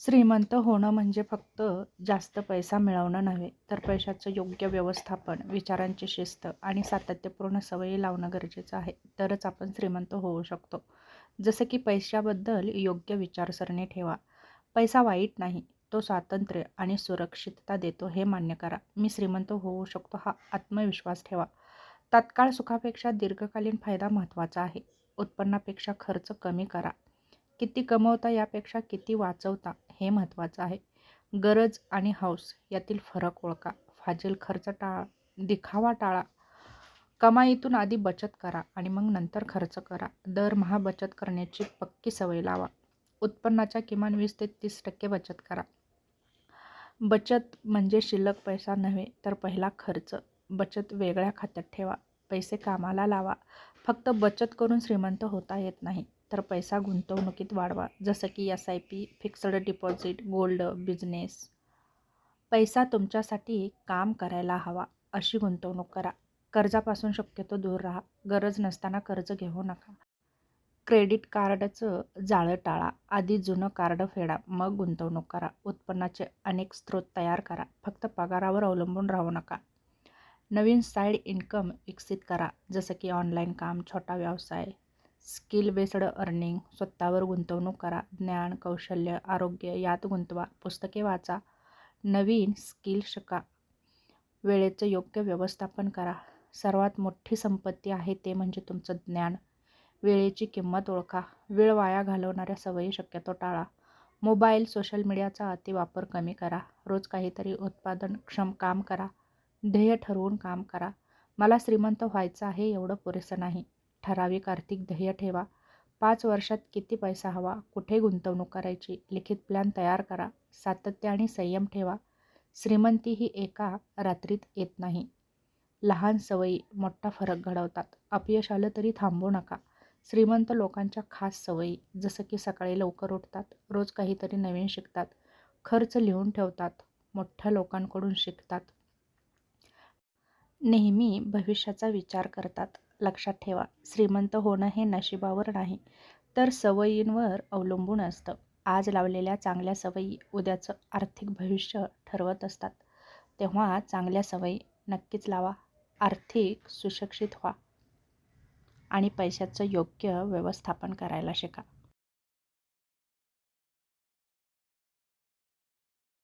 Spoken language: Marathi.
श्रीमंत होणं म्हणजे फक्त जास्त पैसा मिळवणं नव्हे, तर पैशाचं योग्य व्यवस्थापन, विचारांची शिस्त आणि सातत्यपूर्ण सवयी लावणं गरजेचं आहे. तरच आपण श्रीमंत होऊ शकतो. जसं की पैशाबद्दल योग्य विचारसरणी ठेवा. पैसा वाईट नाही, तो स्वातंत्र्य आणि सुरक्षितता देतो हे मान्य करा. मी श्रीमंत होऊ शकतो हा आत्मविश्वास ठेवा. तात्काळ सुखापेक्षा दीर्घकालीन फायदा महत्त्वाचा आहे. उत्पन्नापेक्षा खर्च कमी करा. किती कमवता यापेक्षा किती वाचवता हे महत्त्वाचं आहे. गरज आणि हौस यातील फरक ओळखा. फाजील खर्च दिखावा टाळा. कमाईतून आधी बचत करा आणि मग नंतर खर्च करा. दरमहा बचत करण्याची पक्की सवय लावा. उत्पन्नाच्या किमान 20 ते 30% बचत करा. बचत म्हणजे शिल्लक पैसा नव्हे, तर पहिला खर्च. बचत वेगळ्या खात्यात ठेवा. पैसे कामाला लावा. फक्त बचत करून श्रीमंत होता येत नाही, तर पैसा गुंतवणुकीत वाढवा. जसं की SIP, fixed deposit, gold, business. पैसा तुमच्यासाठी काम करायला हवा अशी गुंतवणूक करा. कर्जापासून शक्यतो दूर राहा. गरज नसताना कर्ज घेऊ नका. क्रेडिट कार्डचं जाळं टाळा. आधी जुनं कार्ड फेडा, मग गुंतवणूक करा. उत्पन्नाचे अनेक स्रोत तयार करा. फक्त पगारावर अवलंबून राहू नका. नवीन साईड इन्कम विकसित करा, जसं की ऑनलाईन काम, छोटा व्यवसाय, स्किल बेस्ड अर्निंग. स्वतःवर गुंतवणूक करा. ज्ञान, कौशल्य, आरोग्य यात गुंतवा. पुस्तके वाचा. नवीन स्किल शिका. वेळेचं योग्य व्यवस्थापन करा. सर्वात मोठी संपत्ती आहे ते म्हणजे तुमचं ज्ञान. वेळेची किंमत ओळखा. वेळ वाया घालवणाऱ्या सवयी शक्यतो टाळा. मोबाईल, सोशल मीडियाचा अतिवापर कमी करा. रोज काहीतरी उत्पादनक्षम काम करा. ध्येय ठरवून काम करा. मला श्रीमंत व्हायचं आहे एवढं पुरेसं नाही. ठराविक आर्थिक ध्येय ठेवा. 5 वर्षात किती पैसा हवा, कुठे गुंतवणूक करायची, लिखित प्लॅन तयार करा. सातत्य आणि संयम ठेवा. श्रीमंती ही एका रात्रीत येत नाही. लहान सवयी मोठा फरक घडवतात. अपयश आलं तरी थांबू नका. श्रीमंत लोकांच्या खास सवयी, जसं की सकाळी लवकर उठतात, रोज काहीतरी नवीन शिकतात, खर्च लिहून ठेवतात, मोठ्या लोकांकडून शिकतात, नेहमी भविष्याचा विचार करतात. लक्षात ठेवा, श्रीमंत होणं हे नशिबावर नाही, तर सवयींवर अवलंबून असतं. आज लावलेल्या चांगल्या सवयी उद्याचं आर्थिक भविष्य ठरवत असतात. तेव्हा चांगल्या सवयी नक्कीच लावा. आर्थिक सुशिक्षित व्हा आणि पैशाचं योग्य व्यवस्थापन करायला शिका.